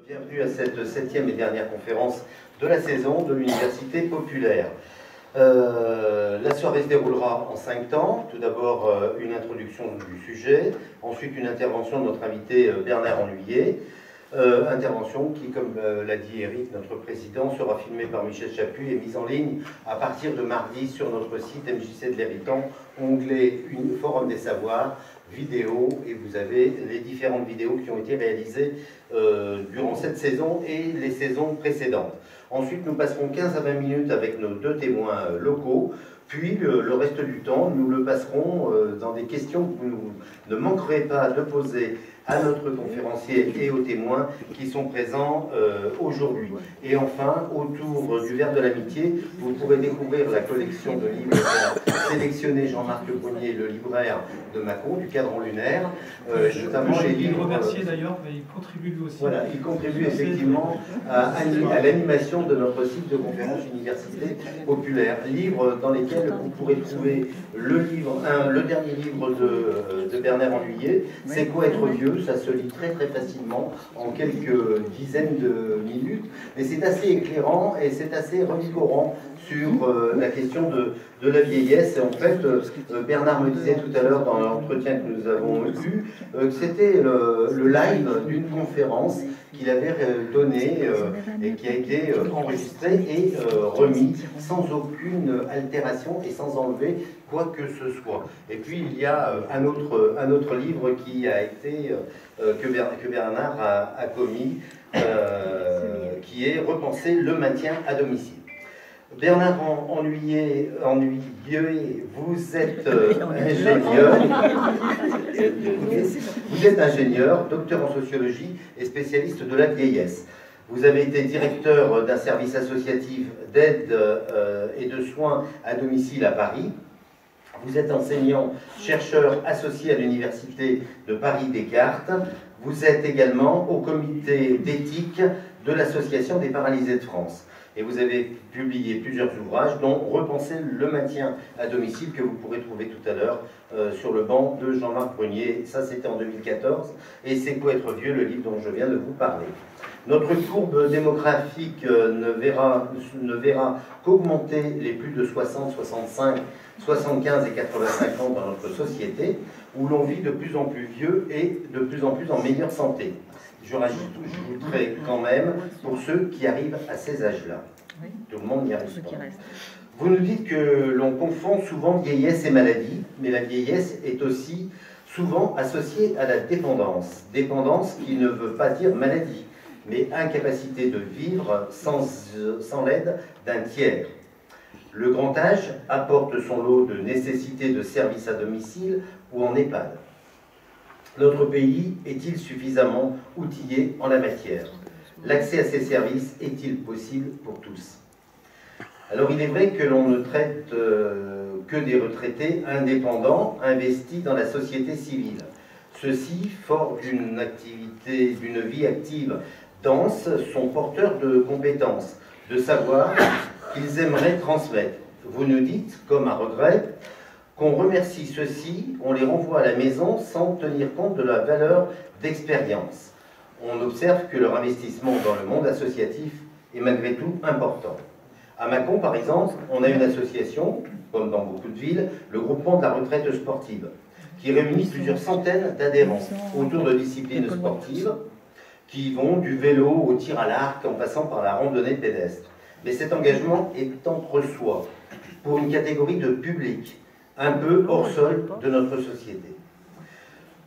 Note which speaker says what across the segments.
Speaker 1: Bienvenue à cette 7e et dernière conférence de la saison de l'Université populaire. La soirée se déroulera en 5 temps. Tout d'abord, une introduction du sujet, ensuite une intervention de notre invité Bernard Hennuyer. Intervention qui, comme l'a dit Eric, notre président, sera filmée par Michel Chaput et mise en ligne à partir de mardi sur notre site MJC de l'Héritant, onglet Forum des Savoirs, vidéo, et vous avez les différentes vidéos qui ont été réalisées durant cette saison et les saisons précédentes. Ensuite, nous passerons 15 à 20 minutes avec nos 2 témoins locaux, puis le reste du temps, nous le passerons dans des questions que vous ne manquerez pas de poser à notre conférencier et aux témoins qui sont présents aujourd'hui. Et enfin, autour du verre de l'amitié, vous pourrez découvrir la collection de livres sélectionnés Jean-Marc Brunier, le libraire de Mâcon, du Cadran lunaire, notamment les livres...
Speaker 2: remercier d'ailleurs, mais il contribue lui aussi.
Speaker 1: Voilà, il contribue effectivement à l'animation de notre site de conférence Université populaire. Livres dans lesquels vous pourrez trouver le dernier livre de Bernard Hennuyer, C'est quoi être vieux? Ça se lit très très facilement en quelques dizaines de minutes, mais c'est assez éclairant et c'est assez revigorant sur la question de la vieillesse. Et en fait, Bernard me disait tout à l'heure dans l'entretien que nous avons eu que c'était le live d'une conférence qu'il avait donné et qui a été enregistré et remis sans aucune altération et sans enlever quoi que ce soit. Et puis il y a un autre livre qui a été que Bernard a commis, qui est Repenser le maintien à domicile. Bernard Hennuyer, vous êtes ingénieur. Vous êtes ingénieur, docteur en sociologie et spécialiste de la vieillesse. Vous avez été directeur d'un service associatif d'aide et de soins à domicile à Paris. Vous êtes enseignant, chercheur associé à l'Université de Paris-Descartes. Vous êtes également au comité d'éthique de l'Association des paralysés de France. Et vous avez publié plusieurs ouvrages, dont Repenser le maintien à domicile, que vous pourrez trouver tout à l'heure sur le banc de Jean-Marc Brunier. Ça, c'était en 2014. Et C'est quoi être vieux, le livre dont je viens de vous parler. Notre courbe démographique ne verra qu'augmenter les plus de 60, 65, 75 et 85 ans dans notre société, où l'on vit de plus en plus vieux et de plus en plus en meilleure santé. Je rajouterai quand même pour ceux qui arrivent à ces âges-là. Tout le monde n'y arrive pas. Vous nous dites que l'on confond souvent vieillesse et maladie, mais la vieillesse est aussi souvent associée à la dépendance. Dépendance qui ne veut pas dire maladie, mais incapacité de vivre sans l'aide d'un tiers. Le grand âge apporte son lot de nécessités de services à domicile ou en EHPAD. Notre pays est-il suffisamment outillé en la matière? L'accès à ces services est-il possible pour tous? Alors il est vrai que l'on ne traite que des retraités indépendants investis dans la société civile. Ceux-ci, forts d'une vie active dense, sont porteurs de compétences, de savoir qu'ils aimeraient transmettre. Vous nous dites, comme à regret, qu'on remercie ceux-ci, on les renvoie à la maison sans tenir compte de la valeur d'expérience. On observe que leur investissement dans le monde associatif est malgré tout important. À Mâcon, par exemple, on a une association, comme dans beaucoup de villes, le groupement de la retraite sportive, qui réunit plusieurs centaines d'adhérents autour de disciplines sportives qui vont du vélo au tir à l'arc en passant par la randonnée pédestre. Mais cet engagement est entre soi, pour une catégorie de public, un peu hors sol de notre société.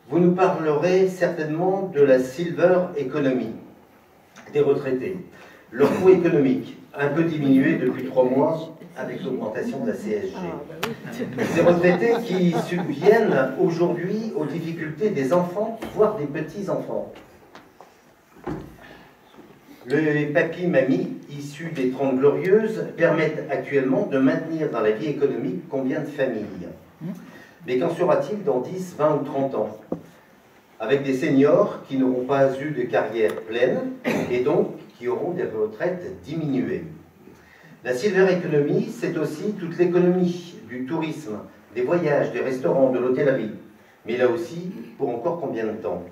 Speaker 1: Vous nous parlerez certainement de la silver economy des retraités. Leur coût économique, un peu diminué depuis 3 mois avec l'augmentation de la CSG. Ces retraités qui subviennent aujourd'hui aux difficultés des enfants, voire des petits-enfants. Les papis-mamies issus des 30 Glorieuses permettent actuellement de maintenir dans la vie économique combien de familles? Mais qu'en sera-t-il dans 10, 20 ou 30 ans? Avec des seniors qui n'auront pas eu de carrière pleine et donc qui auront des retraites diminuées. La silver economy, c'est aussi toute l'économie du tourisme, des voyages, des restaurants, de l'hôtellerie. Mais là aussi, pour encore combien de temps?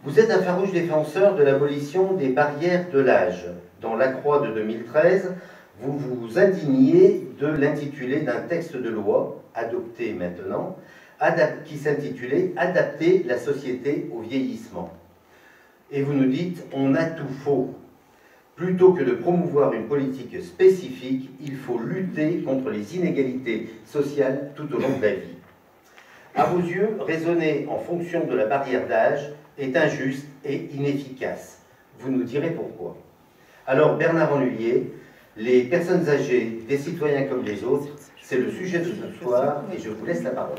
Speaker 1: Vous êtes un farouche défenseur de l'abolition des barrières de l'âge. Dans La Croix de 2013, vous vous indigniez de l'intitulé d'un texte de loi, adopté maintenant, qui s'intitulait « Adapter la société au vieillissement ». Et vous nous dites « On a tout faux ». Plutôt que de promouvoir une politique spécifique, il faut lutter contre les inégalités sociales tout au long de la vie. À vos yeux, raisonner en fonction de la barrière d'âge est injuste et inefficace. Vous nous direz pourquoi. Alors, Bernard Hennuyer, les personnes âgées, des citoyens comme les autres, c'est le sujet de ce soir et je vous laisse la parole.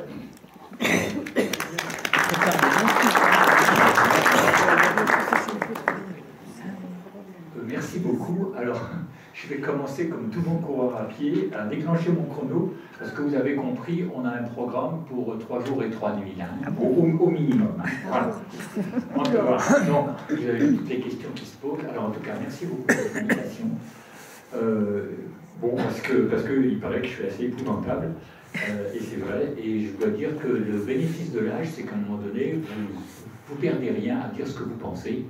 Speaker 3: Merci beaucoup. Alors, je vais commencer comme tout bon coureur à pied à déclencher mon chrono parce que vous avez compris, on a un programme pour 3 jours et 3 nuits, hein, au minimum. Hein. Voilà. Donc, vous avez toutes les questions qui se posent. Alors, en tout cas, merci beaucoup pour cette invitation. Bon, parce que il paraît que je suis assez épouvantable, et c'est vrai. Et je dois dire que le bénéfice de l'âge, c'est qu'à un moment donné, vous perdez rien à dire ce que vous pensez.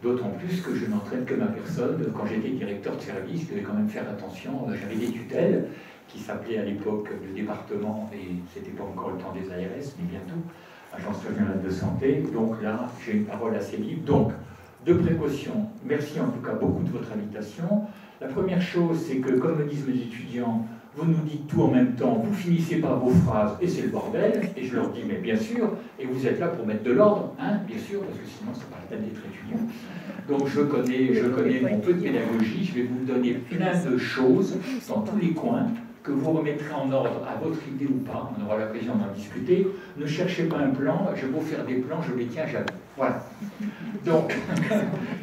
Speaker 3: D'autant plus que je n'entraîne que ma personne. Quand j'étais directeur de service, je devais quand même faire attention. J'avais des tutelles qui s'appelaient à l'époque le département, et c'était pas encore le temps des ARS, mais bientôt, Agence régionale de santé. Donc là, j'ai une parole assez libre. Donc, de précaution, merci en tout cas beaucoup de votre invitation. La première chose, c'est que, comme me disent mes étudiants, vous nous dites tout en même temps, vous finissez par vos phrases et c'est le bordel, et je leur dis, mais bien sûr, et vous êtes là pour mettre de l'ordre, hein, bien sûr, parce que sinon, c'est pas la peine d'être étudiant. Donc je connais mon peu de pédagogie, je vais vous donner plein de choses dans tous les coins, que vous remettrez en ordre à votre idée ou pas, on aura l'occasion d'en discuter. Ne cherchez pas un plan, je vais vous faire des plans, je les tiens jamais. Voilà. Donc,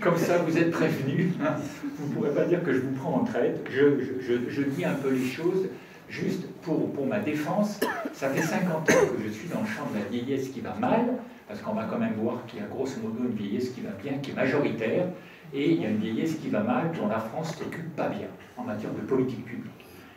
Speaker 3: comme ça, vous êtes prévenus. Hein. Vous ne pourrez pas dire que je vous prends en traite. Je dis un peu les choses, juste pour ma défense. Ça fait 50 ans que je suis dans le champ de la vieillesse qui va mal, parce qu'on va quand même voir qu'il y a grosso modo une vieillesse qui va bien, qui est majoritaire, et il y a une vieillesse qui va mal, dont la France ne s'occupe pas bien, en matière de politique publique.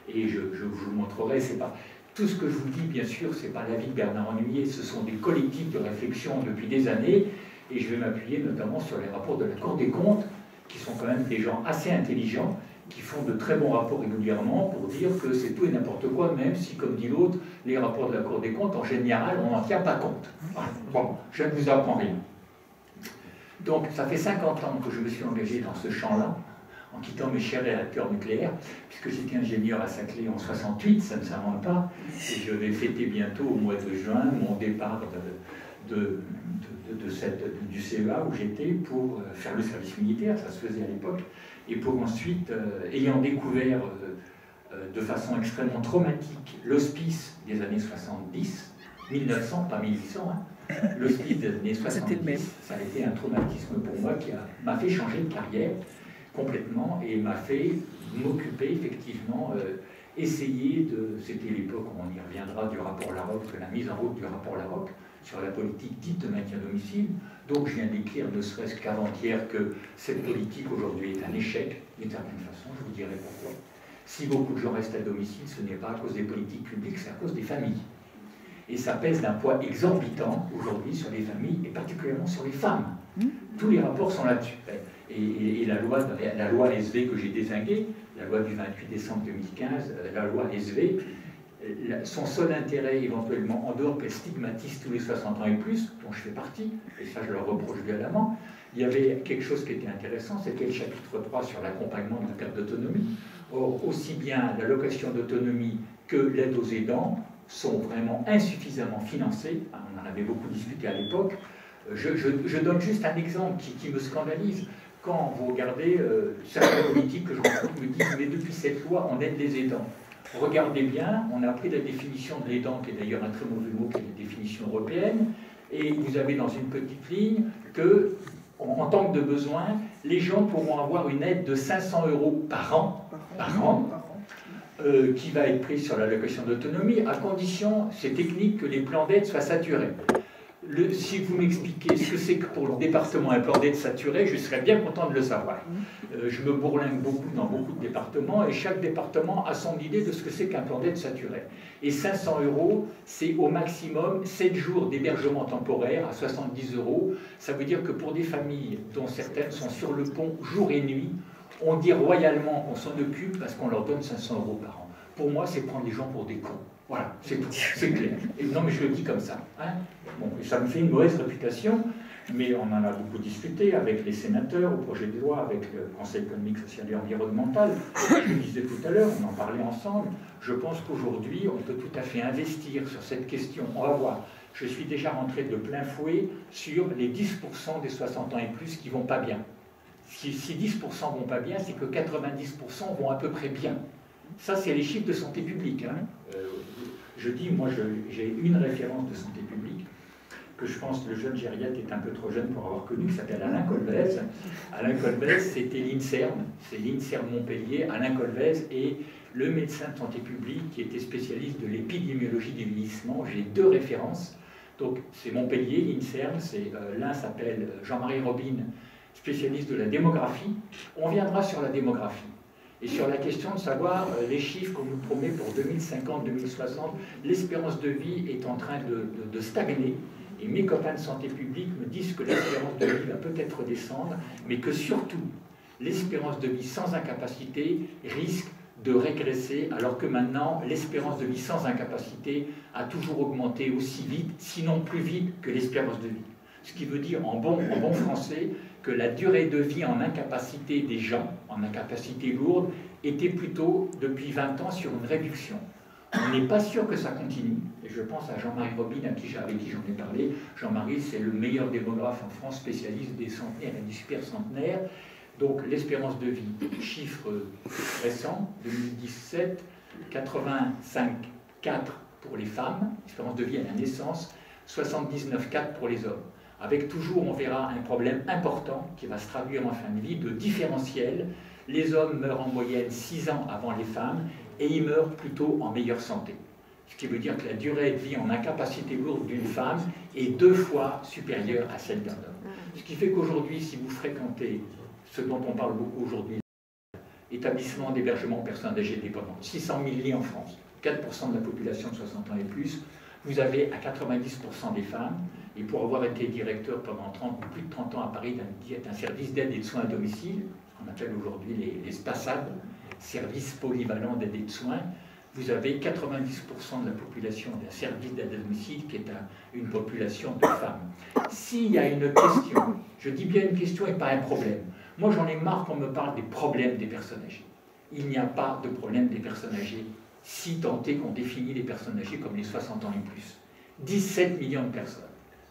Speaker 3: Et je vous montrerai, c'est pas... Tout ce que je vous dis, bien sûr, ce n'est pas l'avis de Bernard Hennuyer, ce sont des collectifs de réflexion depuis des années, et je vais m'appuyer notamment sur les rapports de la Cour des comptes, qui sont quand même des gens assez intelligents, qui font de très bons rapports régulièrement pour dire que c'est tout et n'importe quoi, même si, comme dit l'autre, les rapports de la Cour des comptes, en général, on n'en tient pas compte. Voilà. Bon, je ne vous apprends rien. Donc, ça fait 50 ans que je me suis engagé dans ce champ-là, en quittant mes chers réacteurs nucléaires, puisque j'étais ingénieur à Saclay en 68, ça ne s'invente pas, et je vais fêter bientôt au mois de juin mon départ du CEA où j'étais pour faire le service militaire, ça se faisait à l'époque, et pour ensuite, ayant découvert de façon extrêmement traumatique l'hospice des années 70, 1900, pas 1800, hein, l'hospice des années 70, ça a été un traumatisme pour moi qui m'a fait changer de carrière complètement et m'a fait m'occuper effectivement, essayer de... C'était l'époque où on y reviendra du rapport Larocque, de la mise en route du rapport Larocque sur la politique dite de maintien à domicile. Donc je viens d'écrire, ne serait-ce qu'avant-hier, que cette politique aujourd'hui est un échec, d'une certaine façon, je vous dirai pourquoi. Si beaucoup de gens restent à domicile, ce n'est pas à cause des politiques publiques, c'est à cause des familles. Et ça pèse d'un poids exorbitant aujourd'hui sur les familles et particulièrement sur les femmes. Tous les rapports sont là-dessus. Et la loi SV que j'ai dézinguée, la loi du 28 décembre 2015, la loi SV, son seul intérêt éventuellement, en dehors qu'elle stigmatise tous les 60 ans et plus, dont je fais partie, et ça je le reproche violemment, il y avait quelque chose qui était intéressant, c'était le chapitre 3 sur l'accompagnement de la perte d'autonomie. Or, aussi bien l'allocation d'autonomie que l'aide aux aidants sont vraiment insuffisamment financés. On en avait beaucoup discuté à l'époque. Je donne juste un exemple qui me scandalise. Quand vous regardez certaines politiques que je rencontre me disent « mais depuis cette loi, on aide les aidants ». Regardez bien, on a pris la définition de l'aidant, qui est d'ailleurs un très mauvais mot, qui est la définition européenne, et vous avez dans une petite ligne que, en tant que de besoin, les gens pourront avoir une aide de 500 € par an, qui va être prise sur l'allocation d'autonomie, à condition, c'est technique, que les plans d'aide soient saturés. si vous m'expliquez ce que c'est que pour le département un plan d'aide saturé, je serais bien content de le savoir. Je me bourlingue beaucoup dans beaucoup de départements et chaque département a son idée de ce que c'est qu'un plan d'aide saturé. Et 500 €, c'est au maximum 7 jours d'hébergement temporaire à 70 €. Ça veut dire que pour des familles dont certaines sont sur le pont jour et nuit, on dit royalement qu'on s'en occupe parce qu'on leur donne 500 € par an. Pour moi, c'est prendre les gens pour des cons. Voilà, c'est tout, c'est clair. Et non, mais je le dis comme ça. Hein. Bon, et ça me fait une mauvaise réputation, mais on en a beaucoup discuté avec les sénateurs, au projet de loi, avec le Conseil économique, social et environnemental. Je le disais tout à l'heure, on en parlait ensemble. Je pense qu'aujourd'hui, on peut tout à fait investir sur cette question. On va voir. Je suis déjà rentré de plein fouet sur les 10% des 60 ans et plus qui ne vont pas bien. Si 10% ne vont pas bien, c'est que 90% vont à peu près bien. Ça, c'est les chiffres de santé publique. Hein. Je dis, moi, j'ai une référence de santé publique que je pense que le jeune gériatre est un peu trop jeune pour avoir connu, qui s'appelle Alain Colvez. Alain Colvez, c'était l'INSERM, c'est l'INSERM Montpellier. Alain Colvez est le médecin de santé publique qui était spécialiste de l'épidémiologie du vieillissement. J'ai 2 références. Donc, c'est Montpellier, l'INSERM. L'un s'appelle Jean-Marie Robin, spécialiste de la démographie. On viendra sur la démographie. Et sur la question de savoir les chiffres qu'on nous promet pour 2050, 2060, l'espérance de vie est en train de stagner. Et mes copains de santé publique me disent que l'espérance de vie va peut-être descendre, mais que surtout, l'espérance de vie sans incapacité risque de régresser, alors que maintenant, l'espérance de vie sans incapacité a toujours augmenté aussi vite, sinon plus vite que l'espérance de vie. Ce qui veut dire, en bon français, que la durée de vie en incapacité des gens, en incapacité lourde, était plutôt, depuis 20 ans, sur une réduction. On n'est pas sûr que ça continue, et je pense à Jean-Marie Robin, avec qui j'en ai parlé. Jean-Marie, c'est le meilleur démographe en France, spécialiste des centenaires et des super centenaires. Donc l'espérance de vie, chiffre récent, 2017, 85,4 pour les femmes, espérance de vie à la naissance, 79,4 pour les hommes. Avec toujours, on verra un problème important qui va se traduire en fin de vie, de différentiel. Les hommes meurent en moyenne 6 ans avant les femmes et ils meurent plutôt en meilleure santé. Ce qui veut dire que la durée de vie en incapacité lourde d'une femme est 2 fois supérieure à celle d'un homme. Ce qui fait qu'aujourd'hui, si vous fréquentez ce dont on parle beaucoup aujourd'hui, établissement d'hébergement personnes âgées dépendantes, 600 000 lits en France, 4% de la population de 60 ans et plus, vous avez à 90% des femmes, et pour avoir été directeur pendant plus de 30 ans à Paris d'un service d'aide et de soins à domicile, qu'on appelle aujourd'hui les SPASAD, services polyvalents d'aide et de soins, vous avez 90% de la population d'un service d'aide à domicile qui est une population de femmes. S'il y a une question, je dis bien une question et pas un problème, moi j'en ai marre qu'on me parle des problèmes des personnes âgées. Il n'y a pas de problème des personnes âgées, si tant est qu'on définit les personnes âgées comme les 60 ans et plus. 17 millions de personnes,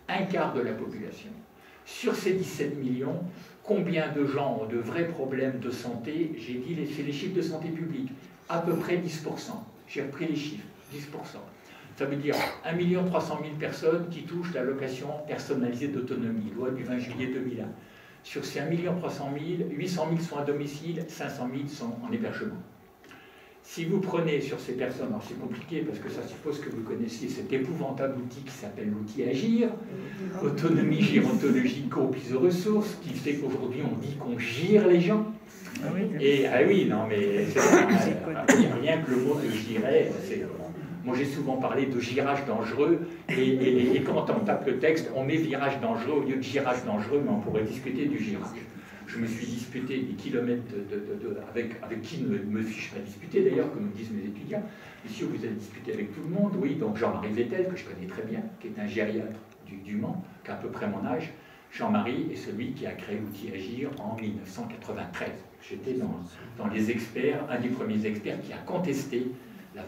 Speaker 3: un quart de la population. Sur ces 17 millions, combien de gens ont de vrais problèmes de santé? J'ai dit, c'est les chiffres de santé publique, à peu près 10%. J'ai repris les chiffres, 10%. Ça veut dire 1 300 000 personnes qui touchent l'allocation personnalisée d'autonomie, loi du 20 juillet 2001. Sur ces 1 300 000, 800 000 sont à domicile, 500 000 sont en hébergement. Si vous prenez sur ces personnes, alors c'est compliqué parce que ça suppose que vous connaissiez cet épouvantable outil qui s'appelle l'outil Agir, autonomie, gérontologie, co-prise de ressources, qui fait qu'aujourd'hui on dit qu'on gire les gens. Et ah oui, non mais rien que le mot de girer, moi j'ai souvent parlé de girage dangereux, et quand on tape le texte, on met virage dangereux au lieu de girage dangereux, mais on pourrait discuter du girage. Je me suis disputé des kilomètres avec qui ne me suis-je pas disputé d'ailleurs, comme me disent mes étudiants. Monsieur, vous avez discuté avec tout le monde, oui, donc Jean-Marie Vettel, que je connais très bien, qui est un gériatre du Mans, qui a à peu près mon âge. Jean-Marie est celui qui a créé l'outil Agir en 1993. J'étais dans les experts, un des premiers experts qui a contesté la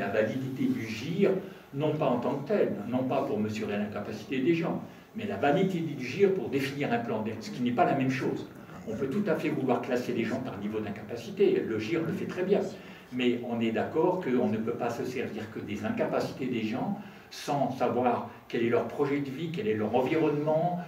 Speaker 3: validité du GIR, non pas en tant que tel, non pas pour mesurer l'incapacité des gens, mais la validité du GIR pour définir un plan d'aide, ce qui n'est pas la même chose. On peut tout à fait vouloir classer les gens par niveau d'incapacité, le GIR le fait très bien, mais on est d'accord qu'on ne peut pas se servir que des incapacités des gens sans savoir quel est leur projet de vie, quel est leur environnement,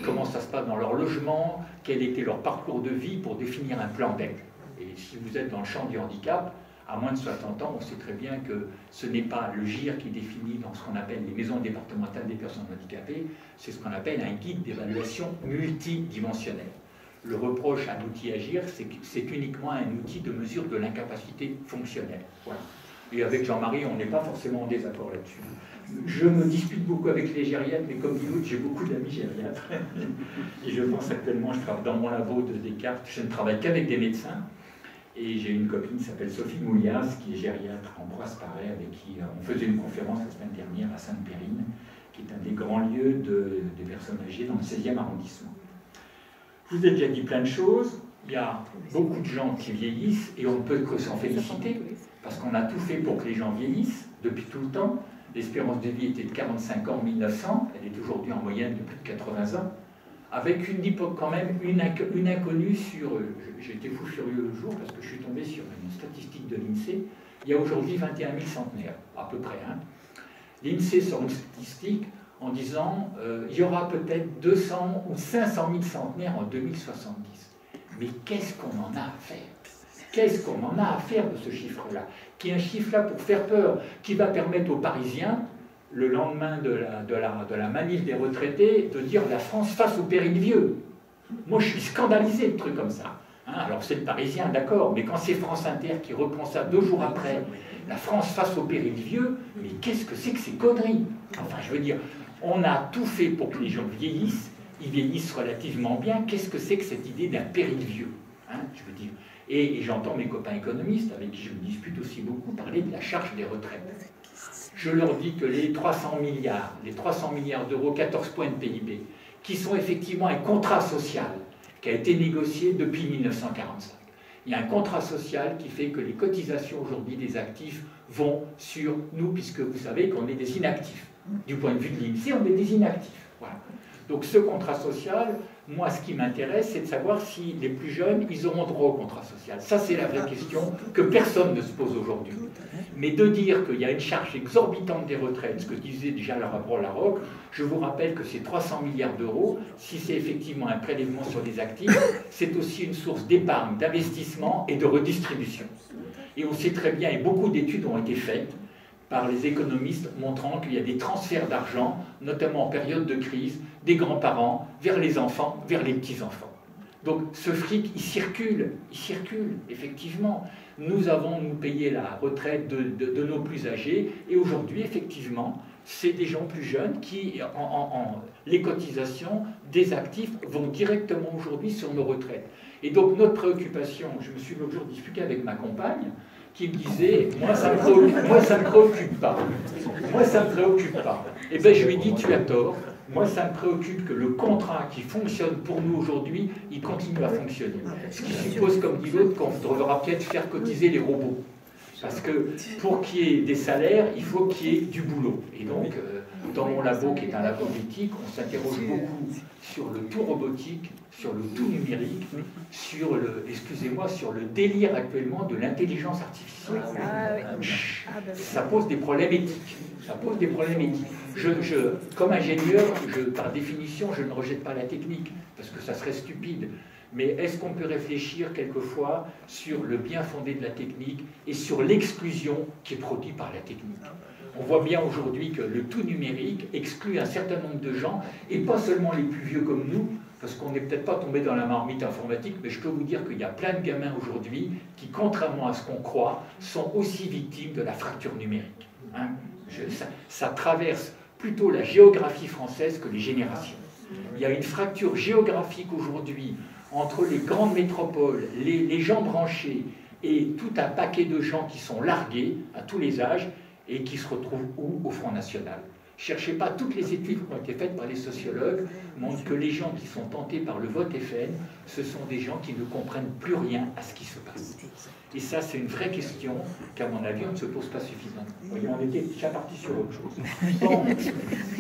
Speaker 3: comment ça se passe dans leur logement, quel était leur parcours de vie pour définir un plan d'aide. Et si vous êtes dans le champ du handicap, à moins de 60 ans, on sait très bien que ce n'est pas le GIR qui définit dans ce qu'on appelle les maisons départementales des personnes handicapées, c'est ce qu'on appelle un guide d'évaluation multidimensionnel. Le reproche à l'outil Agir, c'est que c'est uniquement un outil de mesure de l'incapacité fonctionnelle. Voilà. Et avec Jean-Marie, on n'est pas forcément en désaccord là-dessus. Je me dispute beaucoup avec les gériatres, mais comme dit l'autre, j'ai beaucoup d'amis gériatres. Et je pense actuellement, je travaille dans mon labo de Descartes, je ne travaille qu'avec des médecins. Et j'ai une copine qui s'appelle Sophie Moulias, qui est gériatre en Ambroise-Paré, avec qui on faisait une conférence la semaine dernière à Sainte-Périne, qui est un des grands lieux des personnes âgées dans le 16e arrondissement. Je vous ai déjà dit plein de choses. Il y a beaucoup de gens qui vieillissent et on ne peut que s'en féliciter parce qu'on a tout fait pour que les gens vieillissent depuis tout le temps. L'espérance de vie était de 45 ans en 1900, elle est aujourd'hui en moyenne de plus de 80 ans, avec quand même une inconnue sur... J'ai été fou furieux le jour parce que je suis tombé sur une statistique de l'INSEE. Il y a aujourd'hui 21 000 centenaires, à peu près. Hein. L'INSEE sort une statistique en disant il y aura peut-être 200 ou 500 000 centenaires en 2070. Mais qu'est-ce qu'on en a à faire? Qu'est-ce qu'on en a à faire de ce chiffre-là? Qui est un chiffre-là pour faire peur, qui va permettre aux Parisiens, le lendemain de la manif des retraités, de dire la France face au péril vieux. Moi, je suis scandalisé de trucs comme ça. Hein, alors, c'est le Parisien, d'accord, mais quand c'est France Inter qui reprend ça 2 jours après, la France face au péril vieux, mais qu'est-ce que c'est que ces conneries? Enfin, je veux dire, on a tout fait pour que les gens vieillissent, ils vieillissent relativement bien. Qu'est-ce que c'est que cette idée d'un péril vieux, hein, je veux dire. Et j'entends mes copains économistes, avec qui je me dispute aussi beaucoup, parler de la charge des retraites. Je leur dis que les 300 milliards d'euros, 14 points de PIB, qui sont effectivement un contrat social qui a été négocié depuis 1945. Il y a un contrat social qui fait que les cotisations aujourd'hui des actifs vont sur nous, puisque vous savez qu'on est des inactifs. Du point de vue de l'INSEE, on est des inactifs. Voilà. Donc ce contrat social, moi ce qui m'intéresse, c'est de savoir si les plus jeunes, ils auront droit au contrat social. Ça c'est la vraie question que personne ne se pose aujourd'hui. Mais de dire qu'il y a une charge exorbitante des retraites, ce que disait déjà le rapport Larocque, je vous rappelle que c'est 300 milliards d'euros, si c'est effectivement un prélèvement sur des actifs, c'est aussi une source d'épargne, d'investissement et de redistribution. Et on sait très bien, et beaucoup d'études ont été faites, par les économistes montrant qu'il y a des transferts d'argent, notamment en période de crise, des grands-parents vers les enfants, vers les petits-enfants. Donc ce fric, il circule, effectivement. Nous avons, nous, payé la retraite de nos plus âgés, et aujourd'hui, effectivement, c'est des gens plus jeunes qui, les cotisations des actifs vont directement aujourd'hui sur nos retraites. Et donc notre préoccupation, je me suis l'autre jour disputé avec ma compagne, qui me disait, moi ça me préoccupe pas. Moi ça me préoccupe pas. Et bien je lui ai dit, tu as tort. Moi ça me préoccupe que le contrat qui fonctionne pour nous aujourd'hui, il continue à fonctionner. Ce qui suppose, comme dit l'autre, qu'on devra peut-être faire cotiser les robots. Parce que pour qu'il y ait des salaires, il faut qu'il y ait du boulot. Et donc, dans mon labo, qui est un labo d'éthique, on s'interroge beaucoup sur le tout robotique, sur le tout numérique, sur le, excusez-moi, sur le délire actuellement de l'intelligence artificielle. Ça pose des problèmes éthiques. Ça pose des problèmes éthiques. Comme ingénieur, par définition, je ne rejette pas la technique, parce que ça serait stupide. Mais est-ce qu'on peut réfléchir quelquefois sur le bien fondé de la technique et sur l'exclusion qui est produite par la technique? On voit bien aujourd'hui que le tout numérique exclut un certain nombre de gens, et pas seulement les plus vieux comme nous, parce qu'on n'est peut-être pas tombé dans la marmite informatique, mais je peux vous dire qu'il y a plein de gamins aujourd'hui qui, contrairement à ce qu'on croit, sont aussi victimes de la fracture numérique. Hein, ça traverse plutôt la géographie française que les générations. Il y a une fracture géographique aujourd'hui entre les grandes métropoles, les gens branchés et tout un paquet de gens qui sont largués à tous les âges et qui se retrouvent où? Au Front National. Cherchez pas, toutes les études qui ont été faites par les sociologues montrent que les gens qui sont tentés par le vote FN, ce sont des gens qui ne comprennent plus rien à ce qui se passe. Et ça, c'est une vraie question qu'à mon avis, on ne se pose pas suffisamment. Voyez, on était déjà parti sur autre chose. Bon,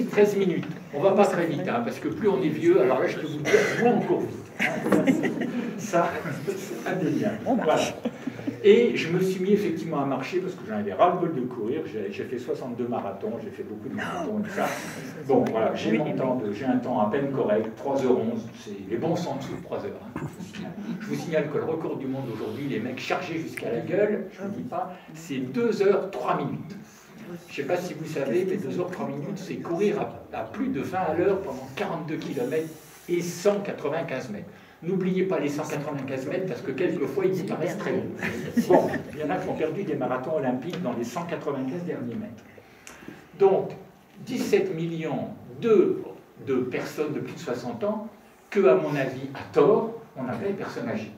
Speaker 3: 13 minutes. On ne va pas très vite, hein, parce que plus on est vieux, alors là, je peux vous dire, moins on court vite. Ça, c'est indéniable. Voilà. Et je me suis mis effectivement à marcher parce que j'en avais ras-le-bol de courir. J'ai fait 62 marathons, j'ai fait beaucoup de marathons et tout ça. Bon, voilà, j'ai un temps à peine correct, 3h11. Les bons sont en dessous de 3h. Hein, je vous signale que le record du monde aujourd'hui, les mecs chargés jusqu'à la gueule, je ne vous dis pas, c'est 2h03 minutes. Je ne sais pas si vous savez, mais 2h03 minutes, c'est courir à plus de 20 à l'heure pendant 42 km et 195 mètres. N'oubliez pas les 195 mètres parce que quelquefois ils y paraissent très longs. Bon, il y en a qui ont perdu des marathons olympiques dans les 195 derniers mètres. Donc, 17 millions de personnes de plus de 60 ans que, à mon avis, à tort, on appelle personnes âgées.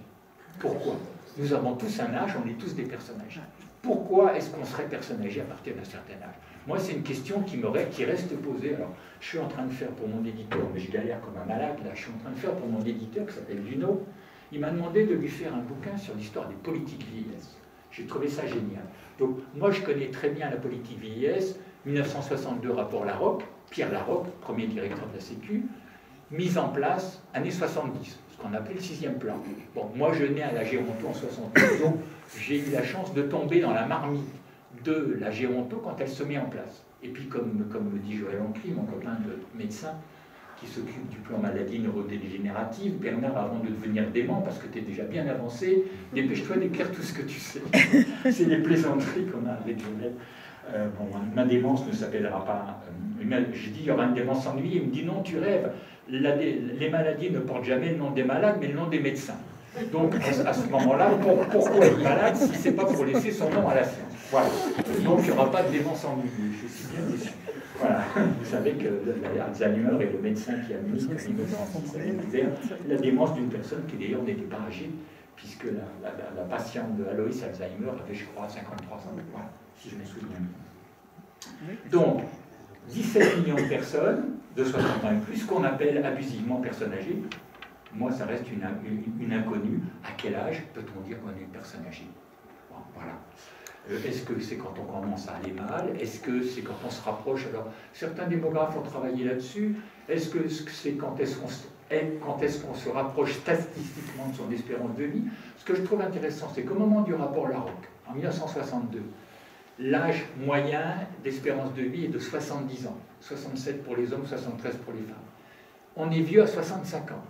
Speaker 3: Pourquoi? Nous avons tous un âge, on est tous des personnes âgées. Pourquoi est-ce qu'on serait personne âgée à partir d'un certain âge? Moi, c'est une question qui reste posée. Alors, je suis en train de faire pour mon éditeur, mais je galère comme un malade, là, je suis en train de faire pour mon éditeur qui s'appelle Luno. Il m'a demandé de lui faire un bouquin sur l'histoire des politiques vieillesse. J'ai trouvé ça génial. Donc, moi, je connais très bien la politique vieillesse. 1962, rapport Larocque, Pierre Larocque, premier directeur de la Sécu, mise en place, années 70, ce qu'on appelait le 6e plan. Bon, moi, je nais à la Géronto en 68, donc j'ai eu la chance de tomber dans la marmite de la Géronto quand elle se met en place. Et puis, comme me dit Joël Ancry, mon copain de médecin, qui s'occupe du plan maladie neurodégénérative, Bernard, avant de devenir dément, parce que tu es déjà bien avancé, dépêche-toi d'écrire tout ce que tu sais. C'est les plaisanteries qu'on a avec Joël. Bon, ma démence ne s'appellera pas... je dis, il y aura une démence ennuyée. Il me dit, non, tu rêves. Les maladies ne portent jamais le nom des malades, mais le nom des médecins. Donc, à ce moment-là, pourquoi être malade si ce n'est pas pour laisser son nom à la science? Voilà. Donc, il n'y aura pas de démence ennuyée. Je suis bien déçu. Voilà. Vous savez que Alzheimer est le médecin qui administre la démence d'une personne qui, d'ailleurs, n'était pas âgée, puisque la patiente de Alois Alzheimer avait, je crois, 53 ans. Voilà, si je me souviens. Donc, 17 millions de personnes de 60 ans et plus, qu'on appelle abusivement personnes âgées. Moi, ça reste une inconnue. À quel âge peut-on dire qu'on est une personne âgée? Bon, voilà. Est-ce que c'est quand on commence à aller mal? Est-ce que c'est quand on se rapproche? Alors, certains démographes ont travaillé là-dessus. Est-ce que c'est quand est-ce qu'on se rapproche statistiquement de son espérance de vie? Ce que je trouve intéressant, c'est qu'au moment du rapport Larocque, en 1962, l'âge moyen d'espérance de vie est de 70 ans. 67 pour les hommes, 73 pour les femmes. On est vieux à 65 ans,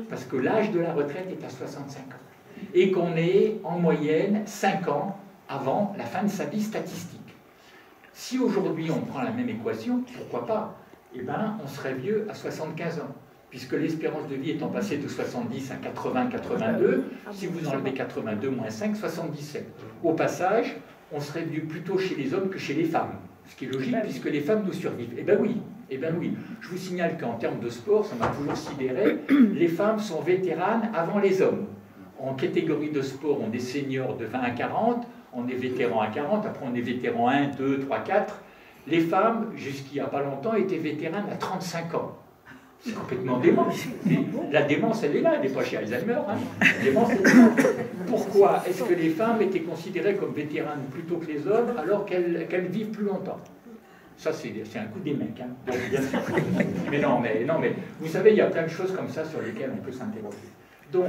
Speaker 3: parce que l'âge de la retraite est à 65 ans. Et qu'on est en moyenne 5 ans avant la fin de sa vie statistique. Si aujourd'hui on prend la même équation, pourquoi pas? Eh bien, on serait vieux à 75 ans. Puisque l'espérance de vie étant passée de 70 à 80-82, si vous enlevez 82 moins 5, 77. Au passage, on serait vieux plutôt chez les hommes que chez les femmes. Ce qui est logique, puisque les femmes nous survivent. Eh bien oui, eh bien oui. Je vous signale qu'en termes de sport, ça m'a toujours sidéré, les femmes sont vétéranes avant les hommes. En catégorie de sport, on est seniors de 20 à 40, on est vétérans à 40, après on est vétérans 1, 2, 3, 4. Les femmes, jusqu'il n'y a pas longtemps, étaient vétéranes à 35 ans. C'est complètement dément. La démence, elle est là, elle n'est pas chez Alzheimer. Hein. La démence, elle est là. Pourquoi est-ce que les femmes étaient considérées comme vétéranes plutôt que les hommes alors qu'elles vivent plus longtemps? Ça, c'est un coup des mecs. Hein. Donc, bien sûr. Mais non, mais vous savez, il y a plein de choses comme ça sur lesquelles on peut s'interroger. Donc,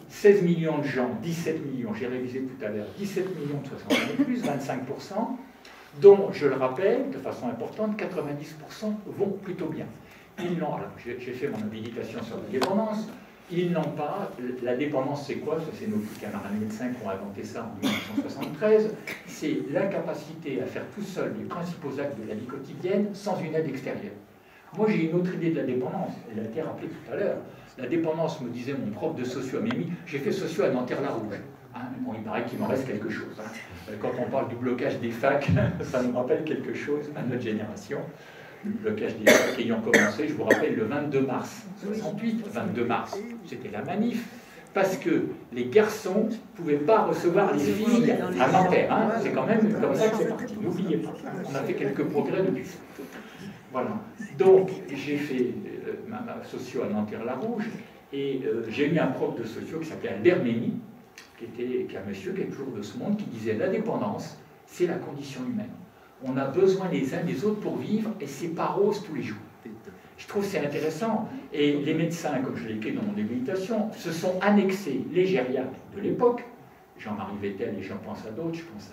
Speaker 3: 16 millions de gens, 17 millions, j'ai révisé tout à l'heure, 17 millions de 60 ans et plus, 25%, dont, je le rappelle, de façon importante, 90% vont plutôt bien. J'ai fait mon habilitation sur la dépendance. Ils n'ont pas. La dépendance, c'est quoi? C'est nos petits camarades médecins qui ont inventé ça en 1973. C'est l'incapacité à faire tout seul les principaux actes de la vie quotidienne sans une aide extérieure. Moi, j'ai une autre idée de la dépendance. Elle a été rappelée tout à l'heure. La dépendance, me disait mon prof de socio à Mimi, j'ai fait socio à Nanterre-la-Rouge. Hein, bon, il paraît qu'il m'en reste quelque chose. Hein. Quand on parle du blocage des facs, ça nous rappelle quelque chose à notre génération. Le blocage des facs ayant commencé, je vous rappelle, le 22 mars 68, 22 mars, c'était la manif, parce que les garçons ne pouvaient pas recevoir les filles à Nanterre. Hein. C'est quand même comme ça que c'est parti, n'oubliez pas. On a fait quelques progrès depuis. Voilà. Donc, j'ai fait ma socio à Nanterre-la-Rouge, et j'ai eu un prof de socio qui s'appelait Albert Mémy, qui est un monsieur qui est toujours de ce monde, qui disait « La dépendance, c'est la condition humaine. On a besoin les uns des autres pour vivre, et c'est pas rose tous les jours. » Je trouve que c'est intéressant. Et les médecins, comme je l'ai écrit dans mon habilitation, se sont annexés les gériatres de l'époque, Jean-Marie Vettel et j'en pense à d'autres, je pense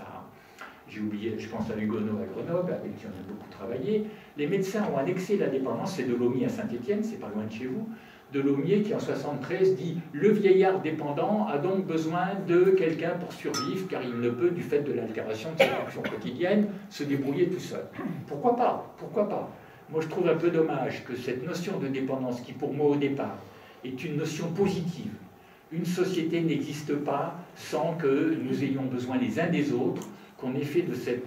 Speaker 3: à Hugonot à Grenoble, avec qui on a beaucoup travaillé. Les médecins ont annexé la dépendance, c'est Delomier à Saint-Étienne, c'est pas loin de chez vous. Delomier qui en 73 dit « Le vieillard dépendant a donc besoin de quelqu'un pour survivre car il ne peut, du fait de l'altération de ses fonctions quotidiennes, se débrouiller tout seul. » Pourquoi pas? Pourquoi pas? Moi je trouve un peu dommage que cette notion de dépendance qui pour moi au départ est une notion positive, une société n'existe pas sans que nous ayons besoin les uns des autres, qu'on ait fait de cette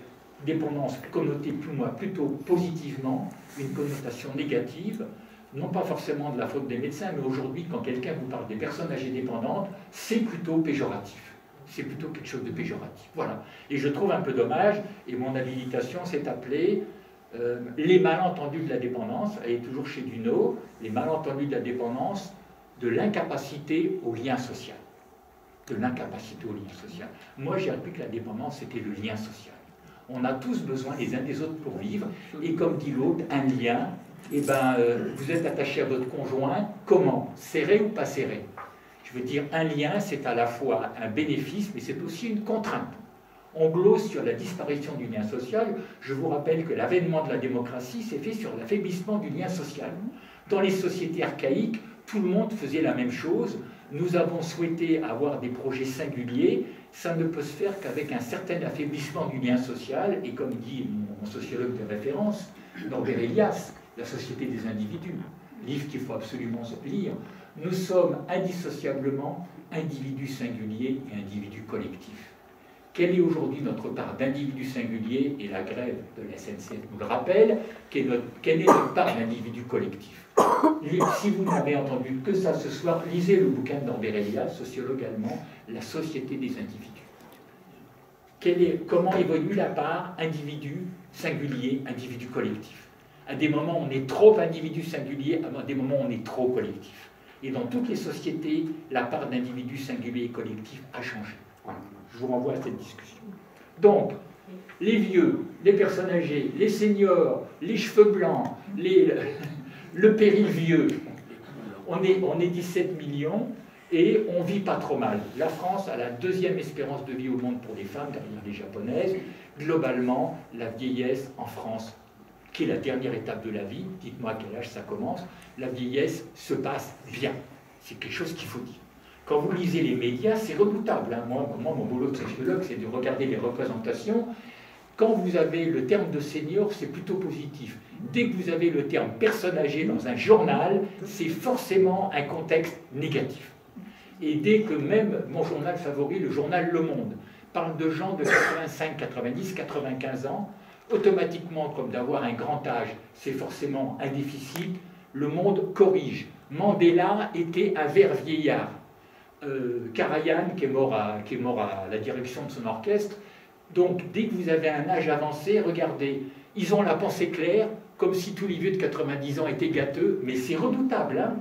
Speaker 3: dépendance connotée plutôt positivement, une connotation négative, non pas forcément de la faute des médecins, mais aujourd'hui, quand quelqu'un vous parle des personnes âgées dépendantes, c'est plutôt péjoratif. C'est plutôt quelque chose de péjoratif. Voilà. Et je trouve un peu dommage, et mon habilitation s'est appelée les malentendus de la dépendance, elle est toujours chez Duno, les malentendus de la dépendance, de l'incapacité au lien social. De l'incapacité au lien social. Moi, j'ai appris que la dépendance, c'était le lien social. On a tous besoin les uns des autres pour vivre, et comme dit l'autre, un lien, eh ben, vous êtes attaché à votre conjoint, comment? Serré ou pas serré? Je veux dire, un lien, c'est à la fois un bénéfice, mais c'est aussi une contrainte. On glose sur la disparition du lien social. Je vous rappelle que l'avènement de la démocratie s'est fait sur l'affaiblissement du lien social. Dans les sociétés archaïques, tout le monde faisait la même chose. Nous avons souhaité avoir des projets singuliers. Ça ne peut se faire qu'avec un certain affaiblissement du lien social. Et comme dit mon sociologue de référence, Norbert Elias, La société des individus, livre qu'il faut absolument lire, nous sommes indissociablement individus singuliers et individus collectifs. Quelle est aujourd'hui notre part d'individus singuliers, et la grève de la SNCF nous le rappelle, quelle est notre part d'individus collectifs? Si vous n'avez entendu que ça ce soir, lisez le bouquin de Norbert Elias, sociologue allemand, La société des individus. Comment évolue la part individu singulier, individu collectif? À des moments, on est trop individu singulier, à des moments, on est trop collectif. Et dans toutes les sociétés, la part d'individus singuliers et collectifs a changé. Voilà. Je vous renvoie à cette discussion. Donc, les vieux, les personnes âgées, les seniors, les cheveux blancs, le péril vieux, on est 17 millions et on ne vit pas trop mal. La France a la deuxième espérance de vie au monde pour les femmes, derrière les japonaises. Globalement, la vieillesse en France, qui est la dernière étape de la vie, dites-moi à quel âge ça commence, la vieillesse se passe bien. C'est quelque chose qu'il faut dire. Quand vous lisez les médias, c'est redoutable. Hein. Moi, mon boulot de sociologue, c'est de regarder les représentations. Quand vous avez le terme de senior, c'est plutôt positif. Dès que vous avez le terme personne âgée dans un journal, c'est forcément un contexte négatif. Et dès que même mon journal favori, le journal Le Monde, parle de gens de 85, 90, 95 ans, automatiquement, comme d'avoir un grand âge, c'est forcément un déficit, Le Monde corrige. Mandela était un vert vieillard. Karajan, qui est mort à la direction de son orchestre. Donc, dès que vous avez un âge avancé, regardez, ils ont la pensée claire, comme si tous les vieux de 90 ans étaient gâteux, mais c'est redoutable, hein.